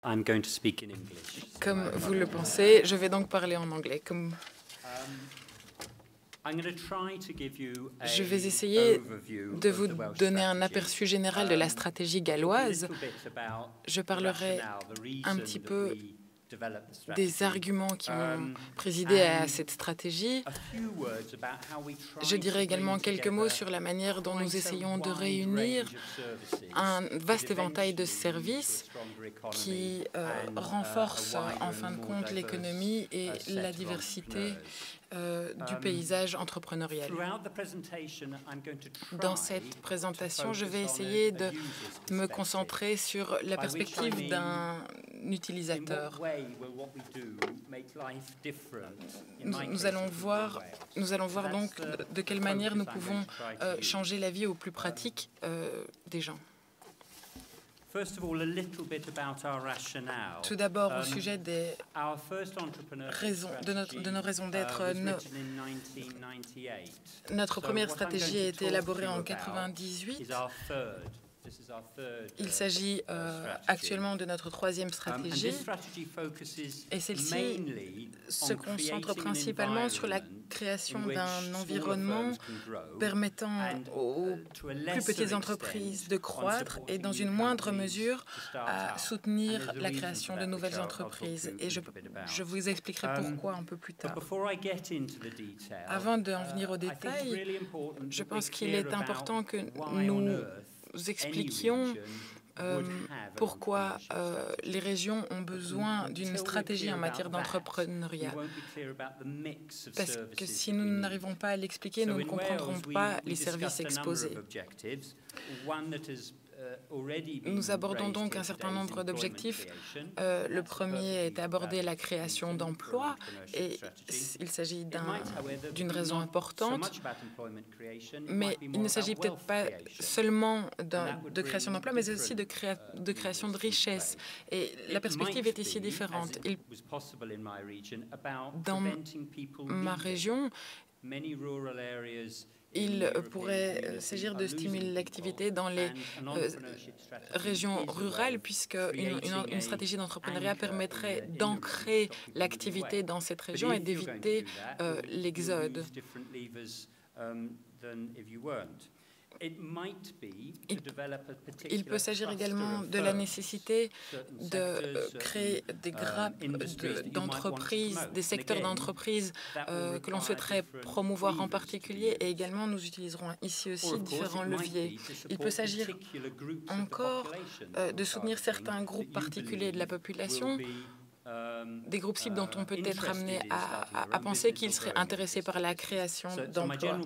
I'm going to speak in English. Comme vous le pensez, je vais donc parler en anglais. Je vais essayer de vous donner un aperçu général de la stratégie galloise. Je parlerai un petit peu des arguments qui ont présidé à cette stratégie. Je dirai également quelques mots sur la manière dont nous essayons de réunir un vaste éventail de services qui renforcent en fin de compte l'économie et la diversité du paysage entrepreneurial. Dans cette présentation, je vais essayer de me concentrer sur la perspective d'un utilisateur. Nous allons voir donc de quelle manière nous pouvons changer la vie au plus pratique des gens. Tout d'abord, au sujet des raisons, de nos raisons d'être, notre première stratégie a été élaborée en 1998. Il s'agit actuellement de notre troisième stratégie et celle-ci se concentre principalement sur la création d'un environnement permettant aux plus petites entreprises de croître et dans une moindre mesure à soutenir la création de nouvelles entreprises. Et je vous expliquerai pourquoi un peu plus tard. Avant d'en venir aux détails, je pense qu'il est important que nous expliquions pourquoi les régions ont besoin d'une stratégie en matière d'entrepreneuriat. Parce que si nous n'arrivons pas à l'expliquer, nous ne comprendrons pas les services exposés. Nous abordons donc un certain nombre d'objectifs. Le premier est d'aborder la création d'emplois et il s'agit d'une raison importante, mais il ne s'agit peut-être pas seulement de création d'emplois, mais aussi de création de richesses. Et la perspective est ici différente. Dans ma région, il pourrait s'agir de stimuler l'activité dans les régions rurales, puisque une stratégie d'entrepreneuriat permettrait d'ancrer l'activité dans cette région et d'éviter l'exode. Il peut s'agir également de la nécessité de créer des grappes d'entreprises, des secteurs d'entreprises que l'on souhaiterait promouvoir en particulier, et également nous utiliserons ici aussi différents leviers. Il peut s'agir encore de soutenir certains groupes particuliers de la population, des groupes cibles dont on peut être amené à penser qu'ils seraient intéressés par la création d'emplois.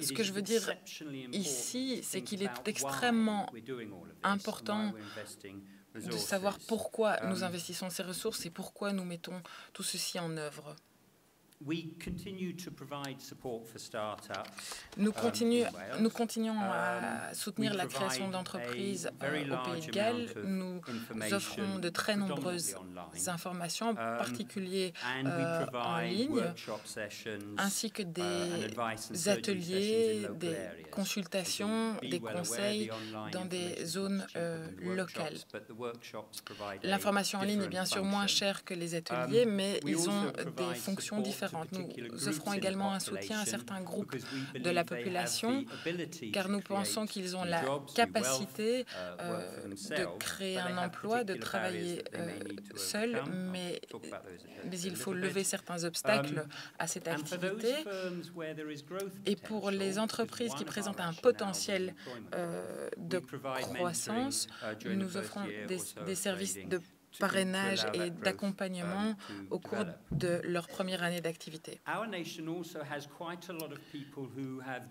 Ce que je veux dire ici, c'est qu'il est extrêmement important de savoir pourquoi nous investissons ces ressources et pourquoi nous mettons tout ceci en œuvre. Nous continuons à soutenir la création d'entreprises au Pays de Galles. Nous offrons de très nombreuses informations, en particulier en ligne, ainsi que des ateliers, des consultations, des conseils dans des zones locales. L'information en ligne est bien sûr moins chère que les ateliers, mais ils ont des fonctions différentes. Nous offrons également un soutien à certains groupes de la population, car nous pensons qu'ils ont la capacité de créer un emploi, de travailler seuls, mais il faut lever certains obstacles à cette activité. Et pour les entreprises qui présentent un potentiel de croissance, nous offrons des services de parrainage et d'accompagnement au cours de leur première année d'activité.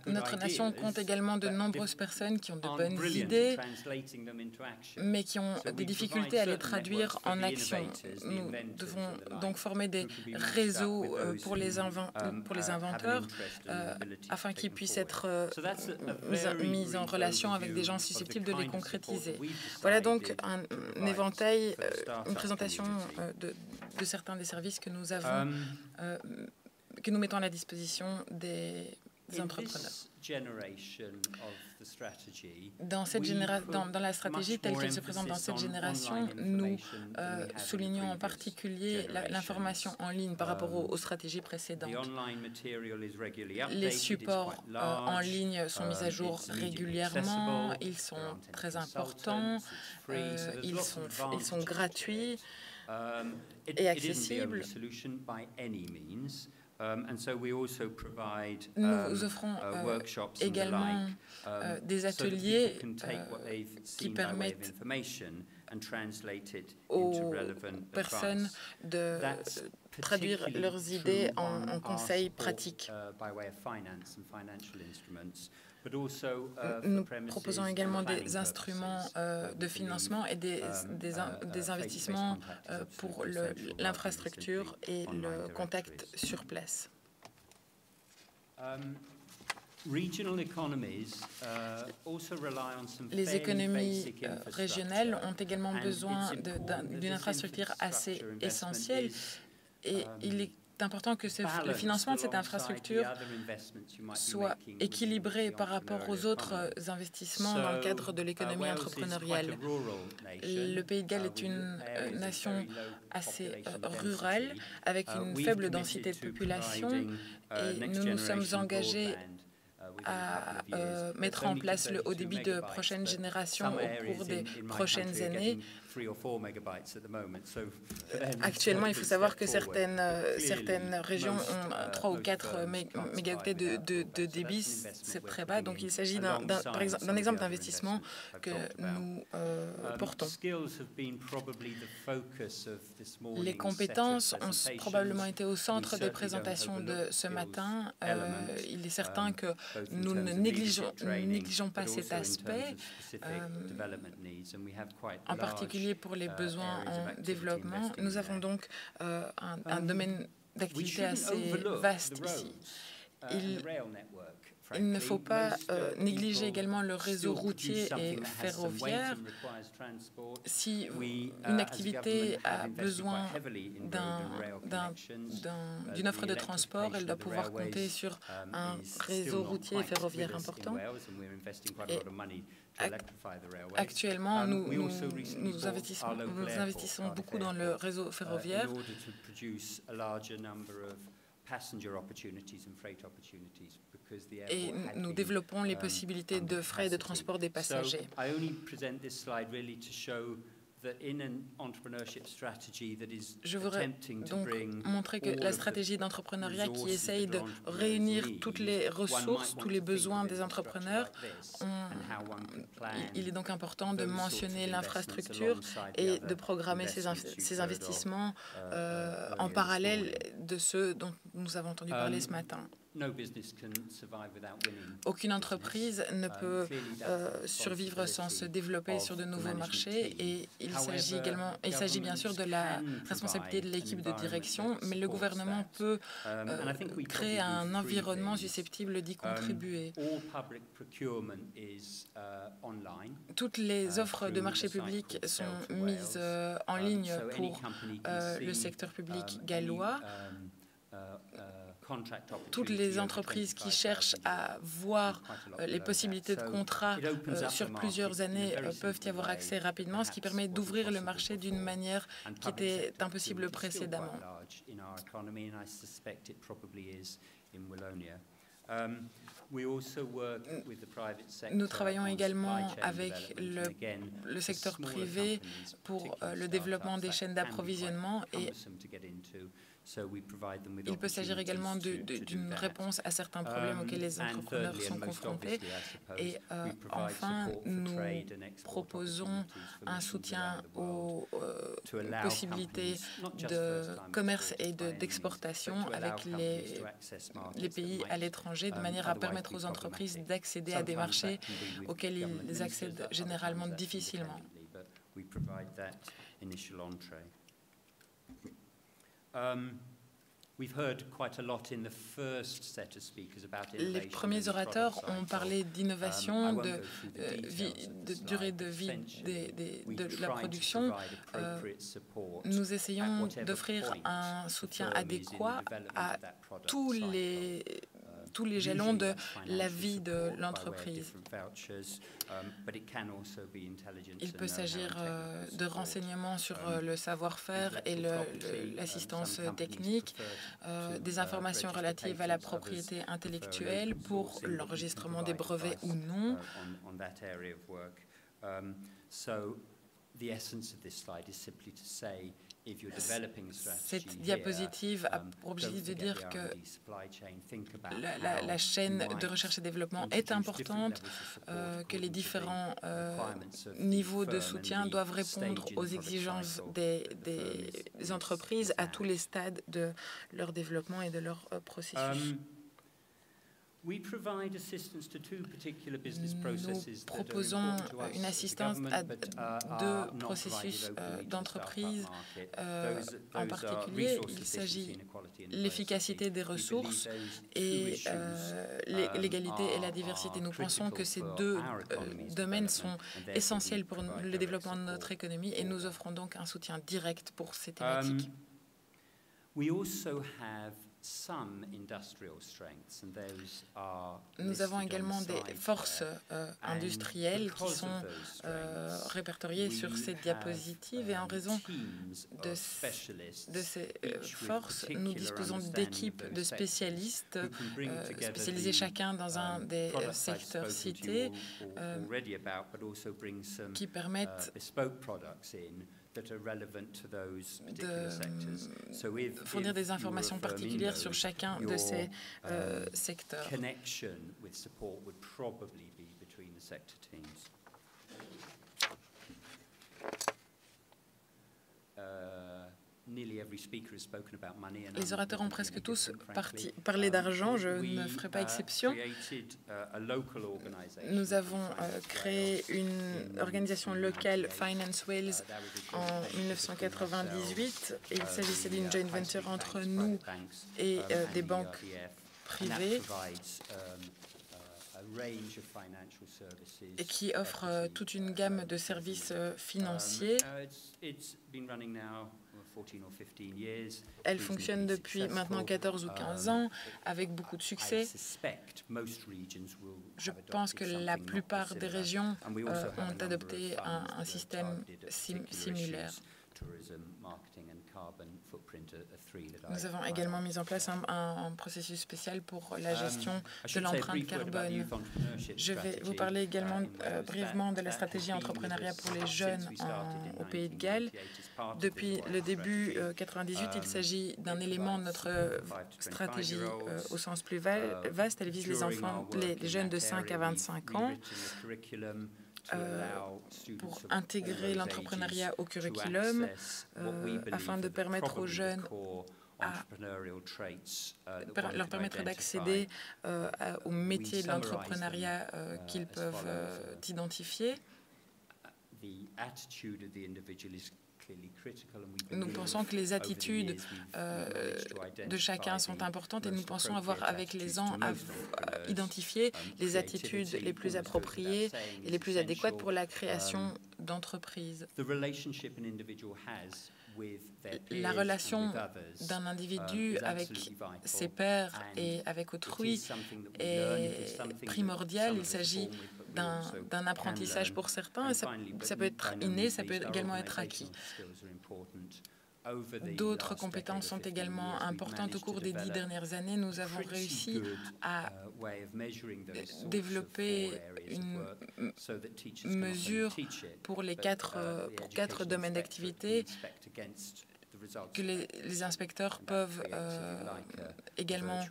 Notre nation compte également de nombreuses personnes qui ont de bonnes idées, mais qui ont des difficultés à les traduire en action. Nous devons donc former des réseaux pour les inventeurs afin qu'ils puissent être mis en relation avec des gens susceptibles de les concrétiser. Voilà donc un éventail, une présentation de certains des services que nous avons, que nous mettons à la disposition des des entrepreneurs. Dans la stratégie telle qu'elle se présente dans cette génération, nous soulignons en particulier l'information en ligne par rapport aux stratégies précédentes. Les supports en ligne sont mis à jour régulièrement, ils sont très importants, ils sont gratuits et accessibles. Nous offrons également des ateliers qui permettent aux personnes de traduire leurs idées en conseils pratiques. Nous proposons également des instruments de financement et des investissements pour l'infrastructure et le contact sur place. Les économies régionales ont également besoin d'une infrastructure assez essentielle et il est important que le financement de cette infrastructure soit équilibré par rapport aux autres investissements dans le cadre de l'économie entrepreneuriale. Le Pays de Galles est une nation assez rurale avec une faible densité de population et nous nous sommes engagés à mettre en place le haut débit de prochaine génération au cours des prochaines années. Actuellement, il faut savoir que certaines régions ont 3 ou 4 mégaoctets de débit, c'est très bas, donc il s'agit d'un exemple d'investissement que nous portons. Les compétences ont probablement été au centre des présentations de ce matin. Il est certain que nous ne négligeons pas cet aspect, en particulier pour les besoins en développement. Nous avons donc un domaine d'activité assez vaste ici. Il ne faut pas négliger également le réseau routier et ferroviaire. Si une activité a besoin d'une offre de transport, elle doit pouvoir compter sur un réseau routier et ferroviaire important. Et actuellement, nous investissons beaucoup dans le réseau ferroviaire et nous développons les possibilités de frais et de transport des passagers. Je voudrais donc montrer que la stratégie d'entrepreneuriat qui essaye de réunir toutes les ressources, tous les besoins des entrepreneurs, il est donc important de mentionner l'infrastructure et de programmer ces investissements en parallèle de ceux dont nous avons entendu parler ce matin. Aucune entreprise ne peut survivre sans se développer sur de nouveaux marchés et il s'agit bien sûr de la responsabilité de l'équipe de direction, mais le gouvernement peut créer un environnement susceptible d'y contribuer. Toutes les offres de marché public sont mises en ligne pour le secteur public gallois. Toutes les entreprises qui cherchent à voir les possibilités de contrats sur plusieurs années peuvent y avoir accès rapidement, ce qui permet d'ouvrir le marché d'une manière qui était impossible précédemment. Nous travaillons également avec le secteur privé pour le développement des chaînes d'approvisionnement et il peut s'agir également d'une réponse à certains problèmes auxquels les entrepreneurs sont confrontés. Et enfin, nous proposons un soutien aux possibilités de commerce et d'exportation avec les pays à l'étranger, de manière à permettre aux entreprises d'accéder à des marchés auxquels ils accèdent généralement difficilement. Les premiers orateurs ont parlé d'innovation, de durée de vie de la production. Nous essayons d'offrir un soutien adéquat à tous tous les jalons de la vie de l'entreprise. Il peut s'agir de renseignements sur le savoir-faire et l'assistance technique, des informations relatives à la propriété intellectuelle pour l'enregistrement des brevets ou non. Cette diapositive a pour objectif de dire que la chaîne de recherche et développement est importante, que les différents niveaux de soutien doivent répondre aux exigences des entreprises à tous les stades de leur développement et de leur processus. Nous proposons une assistance à deux processus d'entreprise. En particulier, il s'agit de l'efficacité des ressources et l'égalité et la diversité. Nous pensons que ces deux domaines sont essentiels pour le développement de notre économie et nous offrons donc un soutien direct pour ces thématiques. Nous avons également des forces industrielles qui sont répertoriées sur cette diapositive et en raison de ces forces, nous disposons d'équipes de spécialistes spécialisés chacun dans un des secteurs cités qui permettent de fournir des informations particulières sur chacun de ces secteurs. Les orateurs ont presque tous parlé d'argent, je ne ferai pas exception. Nous avons créé une organisation locale, Finance Wales, en 1998. Il s'agissait d'une joint venture entre nous et des banques privées et qui offre toute une gamme de services financiers. Elle fonctionne depuis maintenant 14 ou 15 ans avec beaucoup de succès. Je pense que la plupart des régions ont adopté un système similaire. Nous avons également mis en place un processus spécial pour la gestion de l'empreinte carbone. Je vais vous parler également brièvement de la stratégie entrepreneuriat pour les jeunes au Pays de Galles. Depuis le début 1998, il s'agit d'un élément de notre stratégie au sens plus vaste. Elle vise les jeunes de 5 à 25 ans. Pour intégrer l'entrepreneuriat au curriculum, afin de permettre aux jeunes leur permettre d'accéder aux métiers de l'entrepreneuriat qu'ils peuvent identifier. Nous pensons que les attitudes de chacun sont importantes et nous pensons avoir, avec les ans, identifié les attitudes les plus appropriées et les plus adéquates pour la création d'entreprises. La relation d'un individu avec ses pairs et avec autrui est primordiale. Il s'agit d'un apprentissage pour certains. Ça peut être inné, ça peut également être acquis. D'autres compétences sont également importantes. Au cours des 10 dernières années, nous avons réussi à développer une mesure pour quatre domaines d'activité que les inspecteurs peuvent également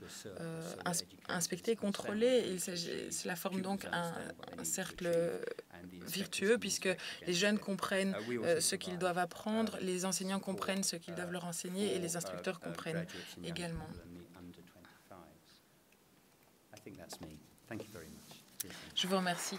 inspecter, contrôler. Cela forme donc un cercle vertueux puisque les jeunes comprennent ce qu'ils doivent apprendre, les enseignants comprennent ce qu'ils doivent leur enseigner et les instructeurs comprennent également. Je vous remercie.